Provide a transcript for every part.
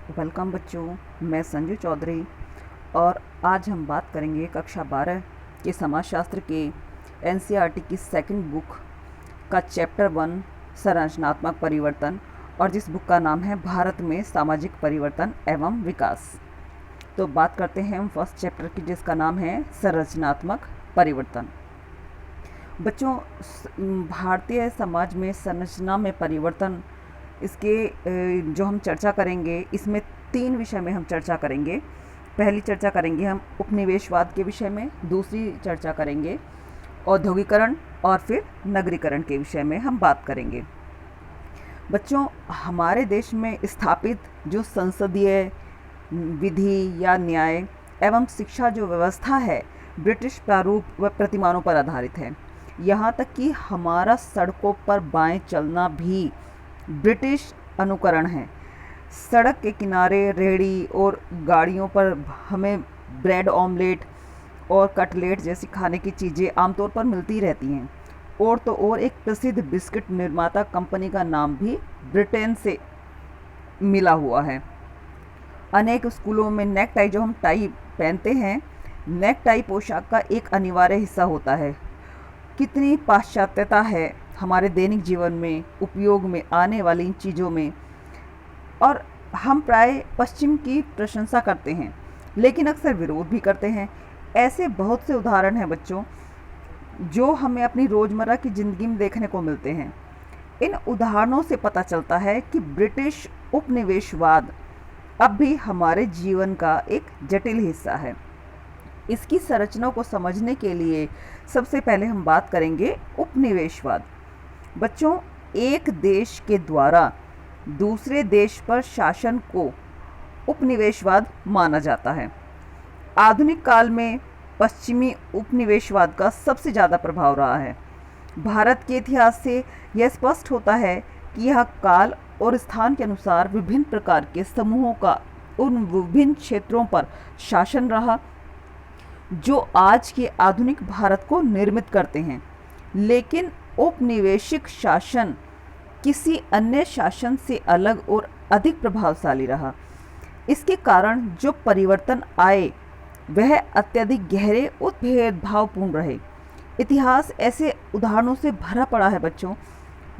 Welcome बच्चों, मैं संजू चौधरी और आज हम बात करेंगे कक्षा 12 के समाजशास्त्र के एनसीईआरटी की सेकंड बुक का चैप्टर 1 संरचनात्मक परिवर्तन, और जिस बुक का नाम है भारत में सामाजिक परिवर्तन एवं विकास। तो बात करते हैं हम फर्स्ट चैप्टर की, जिसका नाम है संरचनात्मक परिवर्तन। बच्चों, भारतीय समाज में संरचना में परिवर्तन, इसके जो हम चर्चा करेंगे, इसमें 3 विषय में हम चर्चा करेंगे। पहली चर्चा करेंगे हम उपनिवेशवाद के विषय में, दूसरी चर्चा करेंगे औद्योगिकरण, और फिर नगरीकरण के विषय में हम बात करेंगे। बच्चों, हमारे देश में स्थापित जो संसदीय विधि या न्याय एवं शिक्षा जो व्यवस्था है, ब्रिटिश प्रारूप व प्रतिमानों पर आधारित है। यहाँ तक कि हमारा सड़कों पर बाएं चलना भी ब्रिटिश अनुकरण है। सड़क के किनारे रेहड़ी और गाड़ियों पर हमें ब्रेड ऑमलेट और कटलेट जैसी खाने की चीज़ें आमतौर पर मिलती रहती हैं। और तो और एक प्रसिद्ध बिस्किट निर्माता कंपनी का नाम भी ब्रिटेन से मिला हुआ है। अनेक स्कूलों में नेक टाई, जो हम टाई पहनते हैं, नेक टाई पोशाक का एक अनिवार्य हिस्सा होता है। कितनी पाश्चात्यता है हमारे दैनिक जीवन में उपयोग में आने वाली इन चीज़ों में, और हम प्राय पश्चिम की प्रशंसा करते हैं लेकिन अक्सर विरोध भी करते हैं। ऐसे बहुत से उदाहरण हैं बच्चों, जो हमें अपनी रोज़मर्रा की ज़िंदगी में देखने को मिलते हैं। इन उदाहरणों से पता चलता है कि ब्रिटिश उपनिवेशवाद अब भी हमारे जीवन का एक जटिल हिस्सा है। इसकी संरचना को समझने के लिए सबसे पहले हम बात करेंगे उपनिवेशवाद। बच्चों, एक देश के द्वारा दूसरे देश पर शासन को उपनिवेशवाद माना जाता है। आधुनिक काल में पश्चिमी उपनिवेशवाद का सबसे ज़्यादा प्रभाव रहा है। भारत के इतिहास से यह स्पष्ट होता है कि यह काल और स्थान के अनुसार विभिन्न प्रकार के समूहों का उन विभिन्न क्षेत्रों पर शासन रहा जो आज के आधुनिक भारत को निर्मित करते हैं। लेकिन औपनिवेशिक शासन किसी अन्य शासन से अलग और अधिक प्रभावशाली रहा। इसके कारण जो परिवर्तन आए वह अत्यधिक गहरे और भेदभावपूर्ण रहे। इतिहास ऐसे उदाहरणों से भरा पड़ा है बच्चों,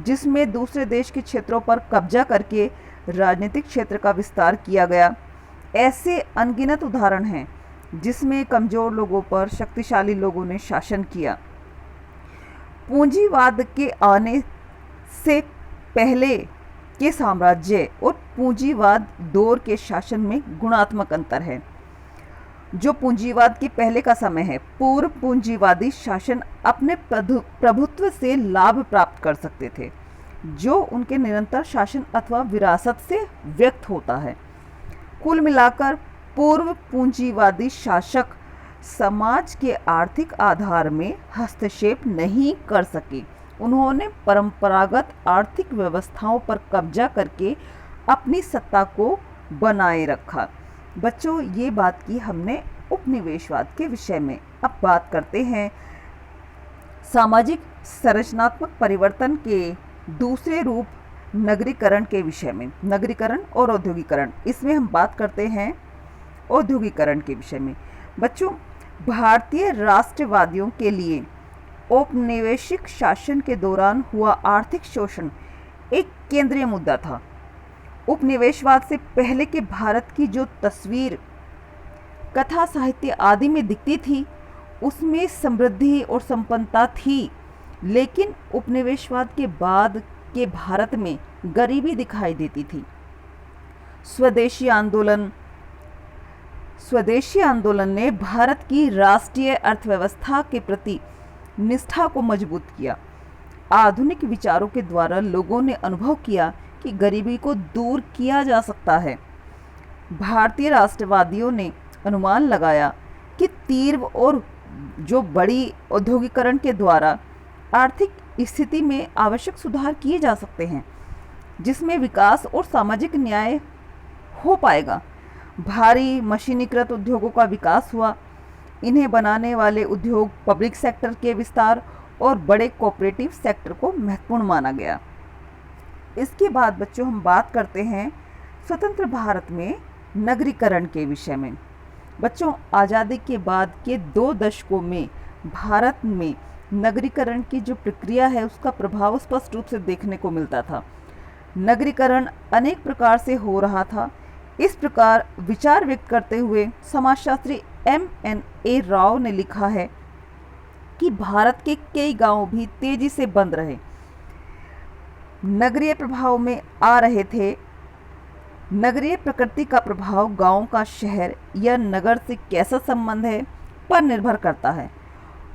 जिसमें दूसरे देश के क्षेत्रों पर कब्जा करके राजनीतिक क्षेत्र का विस्तार किया गया। ऐसे अनगिनत उदाहरण हैं जिसमें कमज़ोर लोगों पर शक्तिशाली लोगों ने शासन किया। पूंजीवाद के आने से पहले के साम्राज्य और पूंजीवाद दौर के शासन में गुणात्मक अंतर है। जो पूंजीवाद के पहले का समय है, पूर्व पूंजीवादी शासन अपने प्रभुत्व से लाभ प्राप्त कर सकते थे, जो उनके निरंतर शासन अथवा विरासत से व्यक्त होता है। कुल मिलाकर पूर्व पूंजीवादी शासक समाज के आर्थिक आधार में हस्तक्षेप नहीं कर सके। उन्होंने परंपरागत आर्थिक व्यवस्थाओं पर कब्जा करके अपनी सत्ता को बनाए रखा। बच्चों, ये बात की हमने उपनिवेशवाद के विषय में। अब बात करते हैं सामाजिक संरचनात्मक परिवर्तन के दूसरे रूप नगरीकरण के विषय में। नगरीकरण और औद्योगिकरण, इसमें हम बात करते हैं औद्योगिकरण के विषय में। बच्चों, भारतीय राष्ट्रवादियों के लिए औपनिवेशिक शासन के दौरान हुआ आर्थिक शोषण एक केंद्रीय मुद्दा था। उपनिवेशवाद से पहले के भारत की जो तस्वीर कथा साहित्य आदि में दिखती थी, उसमें समृद्धि और संपन्नता थी, लेकिन उपनिवेशवाद के बाद के भारत में गरीबी दिखाई देती थी। स्वदेशी आंदोलन ने भारत की राष्ट्रीय अर्थव्यवस्था के प्रति निष्ठा को मजबूत किया। आधुनिक विचारों के द्वारा लोगों ने अनुभव किया कि गरीबी को दूर किया जा सकता है। भारतीय राष्ट्रवादियों ने अनुमान लगाया कि तीव्र और जो बड़ी औद्योगिकरण के द्वारा आर्थिक स्थिति में आवश्यक सुधार किए जा सकते हैं, जिसमें विकास और सामाजिक न्याय हो पाएगा। भारी मशीनीकृत उद्योगों का विकास हुआ। इन्हें बनाने वाले उद्योग पब्लिक सेक्टर के विस्तार और बड़े कोऑपरेटिव सेक्टर को महत्वपूर्ण माना गया। इसके बाद बच्चों हम बात करते हैं स्वतंत्र भारत में नगरीकरण के विषय में। बच्चों, आज़ादी के बाद के 2 दशकों में भारत में नगरीकरण की जो प्रक्रिया है उसका प्रभाव स्पष्ट रूप से देखने को मिलता था। नगरीकरण अनेक प्रकार से हो रहा था। इस प्रकार विचार व्यक्त करते हुए समाजशास्त्री M.N.A. राव ने लिखा है कि भारत के कई गांव भी तेजी से बंद रहे, नगरीय प्रभाव में आ रहे थे। नगरीय प्रकृति का प्रभाव गांव का शहर या नगर से कैसा संबंध है पर निर्भर करता है।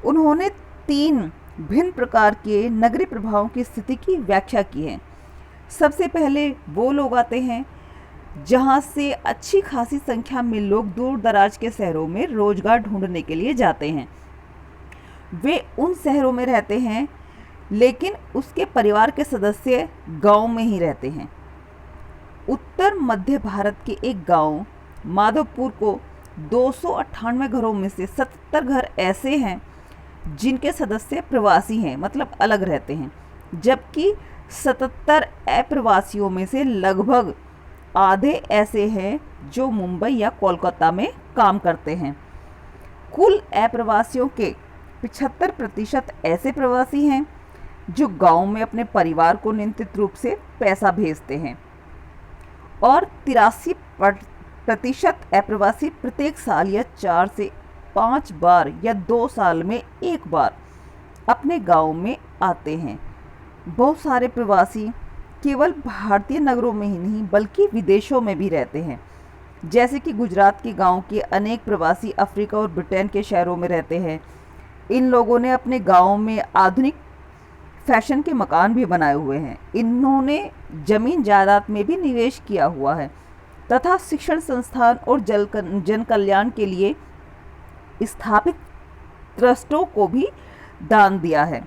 उन्होंने 3 भिन्न प्रकार के नगरीय प्रभावों की स्थिति की व्याख्या की है। सबसे पहले वो लोग आते हैं जहां से अच्छी खासी संख्या में लोग दूर दराज के शहरों में रोजगार ढूंढने के लिए जाते हैं। वे उन शहरों में रहते हैं लेकिन उसके परिवार के सदस्य गांव में ही रहते हैं। उत्तर मध्य भारत के एक गांव माधवपुर को 298 घरों में से 77 घर ऐसे हैं जिनके सदस्य प्रवासी हैं, मतलब अलग रहते हैं, जबकि 77 अप्रवासियों में से लगभग आधे ऐसे हैं जो मुंबई या कोलकाता में काम करते हैं। कुल अप्रवासियों के 75% ऐसे प्रवासी हैं जो गांव में अपने परिवार को नियंत्रित रूप से पैसा भेजते हैं और 83% अप्रवासी प्रत्येक साल या 4 से 5 बार या 2 साल में एक बार अपने गांव में आते हैं। बहुत सारे प्रवासी केवल भारतीय नगरों में ही नहीं बल्कि विदेशों में भी रहते हैं। जैसे कि गुजरात के गांव के अनेक प्रवासी अफ्रीका और ब्रिटेन के शहरों में रहते हैं। इन लोगों ने अपने गांव में आधुनिक फैशन के मकान भी बनाए हुए हैं। इन्होंने जमीन जायदाद में भी निवेश किया हुआ है तथा शिक्षण संस्थान और जन कल्याण के लिए स्थापित ट्रस्टों को भी दान दिया है।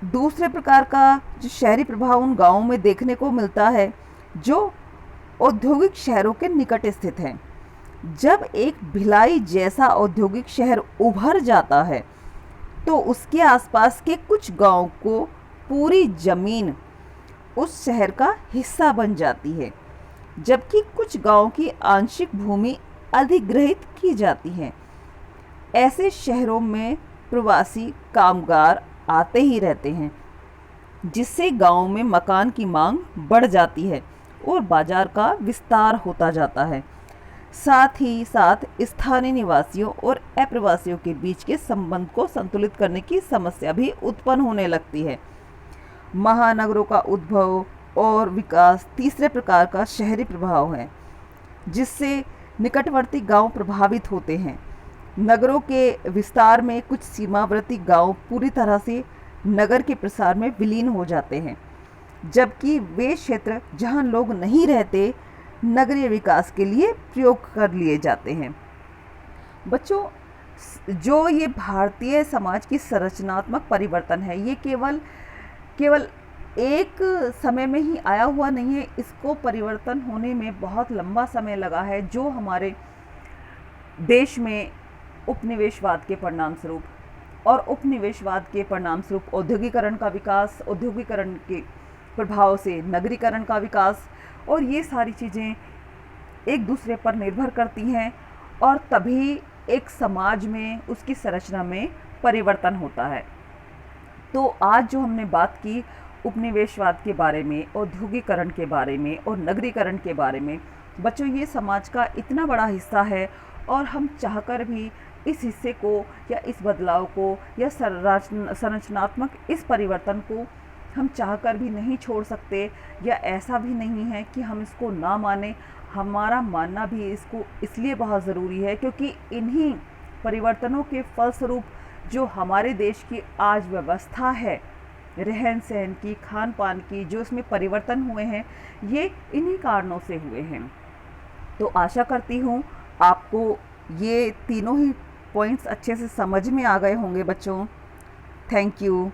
दूसरे प्रकार का जो शहरी प्रभाव उन गांवों में देखने को मिलता है जो औद्योगिक शहरों के निकट स्थित हैं। जब एक भिलाई जैसा औद्योगिक शहर उभर जाता है तो उसके आसपास के कुछ गांव को पूरी जमीन उस शहर का हिस्सा बन जाती है, जबकि कुछ गांव की आंशिक भूमि अधिग्रहित की जाती है। ऐसे शहरों में प्रवासी कामगार आते ही रहते हैं, जिससे गांव में मकान की मांग बढ़ जाती है और बाजार का विस्तार होता जाता है। साथ ही साथ स्थानीय निवासियों और अप्रवासियों के बीच के संबंध को संतुलित करने की समस्या भी उत्पन्न होने लगती है। महानगरों का उद्भव और विकास तीसरे प्रकार का शहरी प्रभाव है, जिससे निकटवर्ती गांव प्रभावित होते हैं। नगरों के विस्तार में कुछ सीमावर्ती गांव पूरी तरह से नगर के प्रसार में विलीन हो जाते हैं, जबकि वे क्षेत्र जहां लोग नहीं रहते नगरीय विकास के लिए प्रयोग कर लिए जाते हैं। बच्चों, जो ये भारतीय समाज की संरचनात्मक परिवर्तन है, ये केवल एक समय में ही आया हुआ नहीं है। इसको परिवर्तन होने में बहुत लंबा समय लगा है, जो हमारे देश में उपनिवेशवाद के परिणाम स्वरूप और उपनिवेशवाद के परिणाम स्वरूप औद्योगिकरण का विकास, औद्योगिकरण के प्रभाव से नगरीकरण का विकास, और ये सारी चीज़ें एक दूसरे पर निर्भर करती हैं और तभी एक समाज में उसकी संरचना में परिवर्तन होता है। तो आज जो हमने बात की उपनिवेशवाद के बारे में, औद्योगिकरण के बारे में और नगरीकरण के बारे में, बच्चों ये समाज का इतना बड़ा हिस्सा है और हम चाहकर भी इस हिस्से को या इस बदलाव को या संरचनात्मक इस परिवर्तन को हम चाहकर भी नहीं छोड़ सकते, या ऐसा भी नहीं है कि हम इसको ना माने। हमारा मानना भी इसको इसलिए बहुत ज़रूरी है क्योंकि इन्हीं परिवर्तनों के फलस्वरूप जो हमारे देश की आज व्यवस्था है, रहन सहन की, खान पान की, जो इसमें परिवर्तन हुए हैं, ये इन्हीं कारणों से हुए हैं। तो आशा करती हूँ आपको ये तीनों ही पॉइंट्स अच्छे से समझ में आ गए होंगे बच्चों। Thank you.